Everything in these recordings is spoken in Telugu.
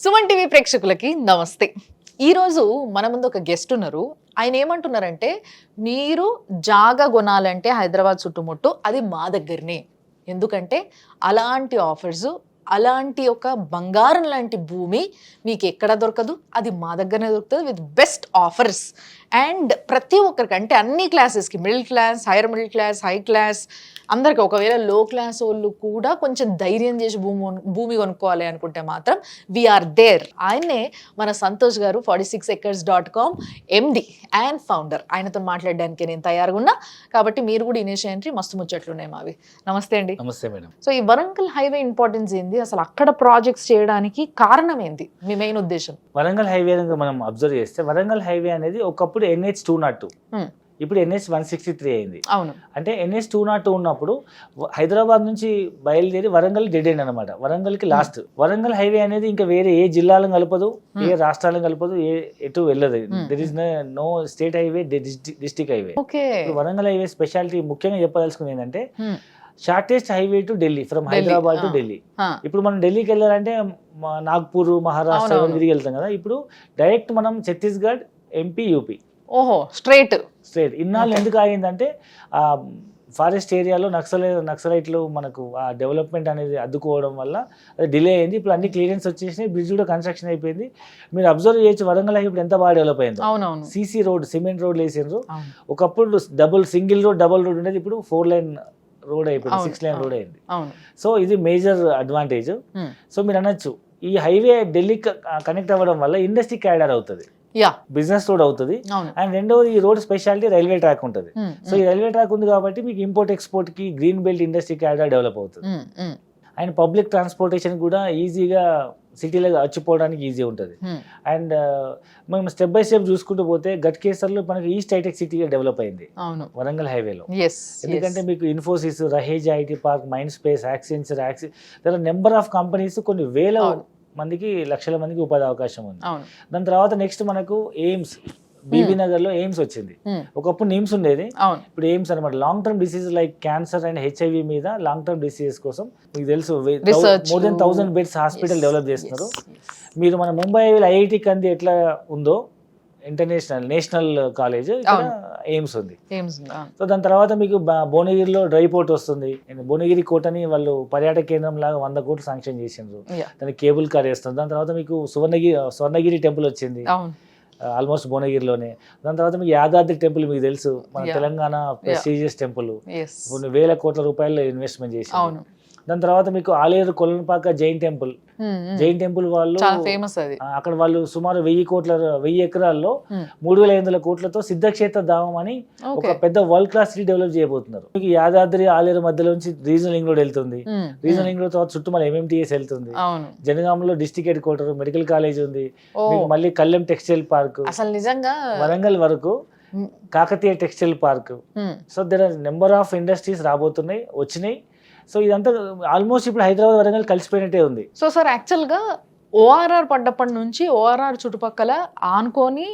సుమన్ టీవీ ప్రేక్షకులకి నమస్తే. ఈరోజు మన ముందు ఒక గెస్ట్ ఉన్నారు. ఆయన ఏమంటున్నారంటే, మీరు జాగా కొనాలంటే హైదరాబాద్ చుట్టుముట్టు అది మా దగ్గరనే. ఎందుకంటే అలాంటి ఆఫర్స్, అలాంటి ఒక బంగారం లాంటి భూమి మీకు ఎక్కడ దొరకదు, అది మా దగ్గరనే దొరుకుతుంది విత్ బెస్ట్ ఆఫర్స్. అండ్ ప్రతి ఒక్కరికి, అంటే అన్ని క్లాసెస్కి, middle class, hire middle class, high class, అందరికి, ఒకవేళ లో క్లాస్ వాళ్ళు కూడా కొంచెం ధైర్యం చేసి భూమి కొనుక్కోవాలి అనుకుంటే మాత్రం వీఆర్ దేర్. ఆయనే మన సంతోష్ గారు, 46acres.com MD అండ్ ఫౌండర్. ఆయనతో మాట్లాడడానికి నేను తయారుగా ఉన్నా, కాబట్టి మీరు కూడా ఇనిషియేట్ ఎంట్రీ మస్తు ముచ్చట్లు ఉన్నాయి మావి. నమస్తే అండి. నమస్తే మేడం. సో ఈ వరంగల్ హైవే ఇంపార్టెన్స్ ఏంది, అసలు అక్కడ ప్రాజెక్ట్స్ చేయడానికి కారణం ఏంది, మీ మెయిన్ ఉద్దేశం? వరంగల్ హైవే మనం అబ్జర్వ్ చేస్తే, వరంగల్ హైవే అనేది ఒకప్పుడు NH 202, ఇప్పుడు NH 163 అయింది. అవును. అంటే NH 202 ఉన్నప్పుడు హైదరాబాద్ నుంచి బయలుదేరి వరంగల్ డెడ్ ఎండ్ అనమాట, వరంగల్కి లాస్ట్. వరంగల్ హైవే అనేది ఇంకా వేరే ఏ జిల్లాలను కలపదు, ఏ రాష్ట్రాలను కలపదు, ఎటు వెళ్ళదు. There is no state highway, district highway. Warangal highway speciality ముఖ్యంగా చెప్పదలుచుకుంది ఏంటంటే, shortest highway to Delhi, from Hyderabad to Delhi. ఇప్పుడు మనం ఢిల్లీకి వెళ్ళాలంటే నాగ్పూర్, మహారాష్ట్ర తిరిగి వెళ్తాం కదా, ఇప్పుడు డైరెక్ట్ మనం ఛత్తీస్గఢ్, MP, UP. ఓహో, స్ట్రైట్. ఇన్నాళ్ళు ఎందుకు ఆగిందంటే, ఫారెస్ట్ ఏరియాలో నక్సలైట్లు మనకు ఆ డెవలప్మెంట్ అనేది అడ్డుకోవడం వల్ల అది డిలే అయింది. ఇప్పుడు అన్ని క్లియరెన్స్ వచ్చేసినాయి, బ్రిడ్జ్ కూడా కన్స్ట్రక్షన్ అయిపోయింది. మీరు అబ్జర్వ్ చేయొచ్చు వరంగల్ ఇప్పుడు ఎంత బాగా డెవలప్ అయిందో. CC రోడ్, సిమెంట్ రోడ్లు వేసిండ్రు. ఒకప్పుడు సింగిల్ రోడ్, డబుల్ రోడ్ ఉండేది, ఇప్పుడు 4 లైన్ రోడ్ అయిపోయింది, 6 లైన్ రోడ్ అయింది. సో ఇది మేజర్ అడ్వాంటేజ్. సో మీరు అనొచ్చు, ఈ హైవే ఢిల్లీకి కనెక్ట్ అవ్వడం వల్ల ఇండస్ట్రీ క్యాడర్ అవుతుంది, బిజినెస్ రోడ్ అవుతుంది. అండ్ రెండవది, ఈ రోడ్ స్పెషాలిటీ రైల్వే ట్రాక్ ఉంటుంది. సో ఈ రైల్వే ట్రాక్ ఉంది కాబట్టి మీకు ఇంపోర్ట్ ఎక్స్పోర్ట్ కి green belt industry cadre develop అవుతుంది. అండ్ పబ్లిక్ ట్రాన్స్పోర్టేషన్ కూడా ఈజీగా సిటీలో వచ్చిపోవడానికి ఈజీ ఉంటుంది. అండ్ మనం స్టెప్ బై స్టెప్ చూసుకుంటూ పోతే గట్కేసర్లో మనకి ఈస్ట్ హైటెక్ సిటీగా డెవలప్ అయింది వరంగల్ హైవేలో. ఎందుకంటే మీకు Infosys, Raheja IT park, mind space, Accenture, number of companies, కొన్ని వేల మందికి, లక్షల మందికి ఉపాధి అవకాశం ఉంది. దాని తర్వాత నెక్స్ట్ మనకు ఎయిమ్స్, బీబీ నగర్ లో ఎయిమ్స్ వచ్చింది. ఒకప్పుడు నిమ్స్ ఉండేది, ఇప్పుడు ఎయిమ్స్ అనమాట. Long term diseases like cancer and HIV మీద లాంగ్ టర్మ్ డిసీజెస్ కోసం మీకు తెలుసు more than 1000 beds hospital develop చేస్తున్నారు. మీరు మన ముంబై IIT కంది ఎట్లా ఉందో నేషనల్ కాలేజ్, ఇక్కడ ఎయిమ్స్ ఉంది. సో దాని తర్వాత మీకు భువనగిరిలో డ్రై పోర్ట్ వస్తుంది. భువనగిరి కోటని వాళ్ళు పర్యాటక కేంద్రం లాగా 100 కోట్లు శాంక్షన్ చేసిండ్రు, దానికి కేబుల్ కార్ వేస్తుంది. దాని తర్వాత మీకు స్వర్ణగిరి టెంపుల్ వచ్చింది, ఆల్మోస్ట్ భువనగిరిలోనే. దాని తర్వాత మీకు యాదాద్రి టెంపుల్, మీకు తెలుసు మన తెలంగాణ ప్రెస్టీజియస్ టెంపుల్, కొన్ని వేల కోట్ల రూపాయలు ఇన్వెస్ట్మెంట్ చేసి. దాని తర్వాత మీకు ఆలేరు కొలనుపాక జైన్ టెంపుల్ వాళ్ళు ఫేమస్. అది అక్కడ వాళ్ళు సుమారు 1000 ఎకరాల్లో 3500 కోట్లతో సిద్ధక్షేత్ర ధామం అని ఒక పెద్ద వరల్డ్ క్లాస్ సిటీ డెవలప్ చేయబోతున్నారు. మీకు యాదాద్రి, ఆలేరు మధ్యలో నుంచి రీజనల్ లింక్ రోడ్ వెళ్తుంది. రీజనల్ లింక్ రోడ్ తర్వాత చుట్టూ మన MMTS వెళ్తుంది. జనగాంలో district head quarter, medical college ఉంది. మీకు మళ్ళీ కల్లెం టెక్స్టైల్ పార్క్, అసలు నిజంగా వరంగల్ వరకు Kakatiya textile park. So there are number of industries రాబోతున్నాయి, వచ్చినాయి. సో ఇదంతా ఆల్మోస్ట్ ఇప్పుడు హైదరాబాద్, వరంగల్ కలిసిపోయినట్టే ఉంది. సో సార్, యాక్చువల్గా ORR పడ్డప్పటి నుంచి ORR చుట్టుపక్కల ఆనుకొని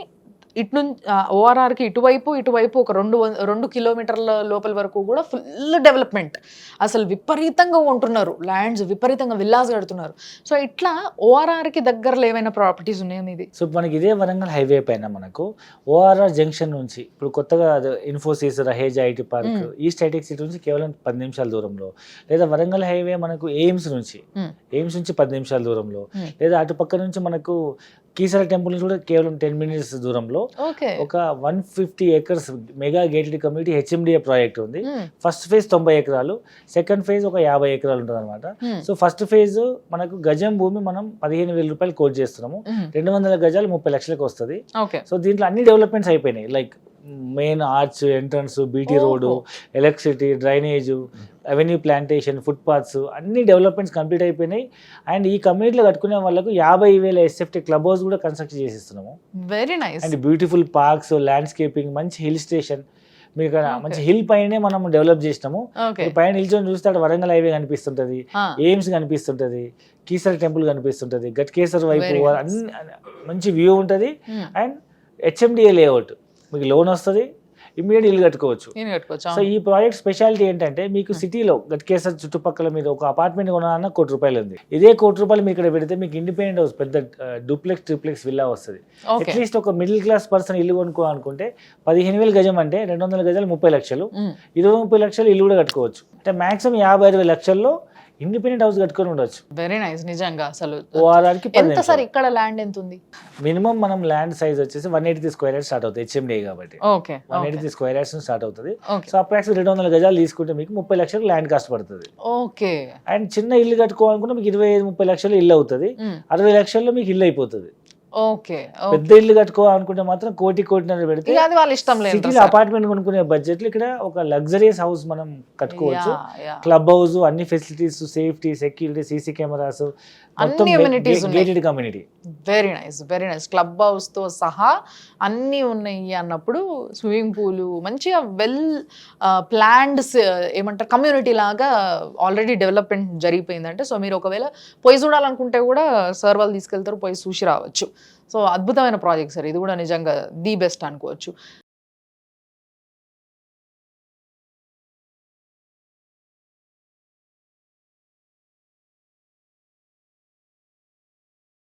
ఇటు నుంచి ORRకి ఇటువైపు ఒక 2 కిలోమీటర్ల లోపల వరకు కూడా ఫుల్ డెవలప్మెంట్, అసలు విపరీతంగా ఉంటున్నారు, ల్యాండ్స్ విపరీతంగా విల్లాస్ కడుతున్నారు. సో ఇట్లా ORRకి దగ్గరలో ఏమైనా ప్రాపర్టీస్ ఉన్నాయా మీది? సో మనకి ఇదే వరంగల్ హైవే పైన మనకు ORR జంక్షన్ నుంచి ఇప్పుడు కొత్తగా Infosys, Raheja IT park, east hitech city నుంచి కేవలం 10 నిమిషాల దూరంలో, లేదా వరంగల్ హైవే మనకు ఎయిమ్స్ నుంచి 10 నిమిషాల దూరంలో, లేదా అటుపక్క నుంచి మనకు కీసర టెంపుల్ నుంచి కూడా కేవలం 10 మినిట్స్ దూరంలో ఒక 150 acres mega gated community HMDA project ఉంది. ఫస్ట్ ఫేజ్ 90 ఎకరాలు, సెకండ్ ఫేజ్ ఒక 50 ఎకరాలు ఉంటుంది అనమాట. సో ఫస్ట్ ఫేజ్ మనకు గజం భూమి మనం 15,000 రూపాయలు కోట్ చేస్తున్నాము, 200 గజాలు 30 లక్షలకు వస్తుంది. సో దీంట్లో అన్ని డెవలప్మెంట్స్ అయిపోయినాయి, like main arch, entrance, BT road, electricity, drainage, avenue plantation, footpaths, అన్ని డెవలప్మెంట్స్ కంప్లీట్ అయిపోయినాయి. అండ్ ఈ కమ్యూనిటీలో కట్టుకునే వాళ్ళకు 50,000 SFT క్లబ్ హౌస్ కూడా కన్స్ట్రక్ట్ చేసిస్తున్నాము. Very nice. And beautiful parks, landscaping, మంచి హిల్ స్టేషన్, మీకు మంచి హిల్ పైనే మనం డెవలప్ చేసినాము. పైన నిల్చొని చూస్తే అక్కడ వరంగల్ హైవే కనిపిస్తుంటది, ఎయిమ్స్ కనిపిస్తుంటది, కీసర టెంపుల్ కనిపిస్తుంటది, గట్కేసర్ వైపు అన్ని మంచి వ్యూ ఉంటది. అండ్ HMDA లేఅవుట్, మీకు లోన్ వస్తుంది, ఇమ్మీడియట్ ఇల్లు కట్టుకోవచ్చు. నేను కట్టుకోవచ్చు. సో ఈ ప్రాజెక్ట్ స్పెషాలిటీ ఏంటంటే మీకు సిటీలో గట్కేసర్ చుట్టుపక్కల మీరు ఒక అపార్ట్మెంట్ కొనాలన్నా ₹1,00,00,000 ఉంది. ఇదే ₹1,00,00,000 మీకు ఇక్కడ పెడితే మీకు ఇండిపెండెంట్ హౌస్ పెద్ద డూప్లెక్స్ ట్రిప్లెక్స్ విల్లా వస్తుంది. ఓకే. అట్లీస్ట్ ఒక మిడిల్ క్లాస్ పర్సన్ ఇల్లు కొనుక్కోవాలనుకుంటే 15,000 గజం అంటే 200 గజాలు 30 లక్షలు, 20-30 లక్షలు ఇల్లు కూడా కట్టుకోవచ్చు. అంటే మాక్సిమం 50-60 లక్షల్లో ఇండిపెండెంట్ హౌస్ కట్టుకొని ఉండొచ్చు. Very nice. నిజంగా అసలు వారానికి ఎంత సార్ ఇక్కడ ల్యాండ్ ఎంత ఉంది? మినిమం మనం ల్యాండ్ సైజ్ వచ్చేసి 180 స్క్వేర్ యార్డ్స్ స్టార్ట్ అవుతుంది HMDA కాబట్టి. ఓకే. 180 స్క్వేర్ యార్డ్స్ స్టార్ట్ అవుతుంది. ఓకే. సో అప్రాక్సిమేట్ 200 గజాలు తీసుకుంటే మీకు 30 లక్షలు ల్యాండ్ కాస్ట్ పడుతుంది. ఓకే. అండ్ చిన్న ఇల్లు కట్టుకోవాలనుకుంటే మీకు 25-30 లక్షలు ఇల్లు అవుతుంది. 60 లక్షల్లో మీకు ఇల్లు అయిపోతుంది. ఓకే. పెద్ద ఇల్లు కట్టుకోవాలనుకుంటే మాత్రం కోటిన్నర పెడితే ఇక అది వాళ్ళ ఇష్టం లేదు. సిటీలో అపార్ట్మెంట్ కొనుక్కునే బడ్జెట్ లో ఇక్కడ ఒక లగ్జరియస్ హౌస్ మనం కట్టుకోవచ్చు. క్లబ్ హౌస్, అన్ని facilities, safety, security, CC cameras, మొత్తం gated community. Very nice, very nice. Club house తో సహా అన్నీ ఉన్నాయి అన్నప్పుడు స్విమ్మింగ్ పూల్, మంచిగా వెల్ ప్లాన్డ్ ఏమంటారు కమ్యూనిటీ లాగా ఆల్రెడీ డెవలప్మెంట్ జరిగిపోయిందంటే, సో మీరు ఒకవేళ పోయి చూడాలనుకుంటే కూడా సార్ వాళ్ళు తీసుకెళ్తారు, పోయి చూసి రావచ్చు. సో అద్భుతమైన ప్రాజెక్ట్ సార్ ఇది కూడా, నిజంగా ది బెస్ట్ అనుకోవచ్చు.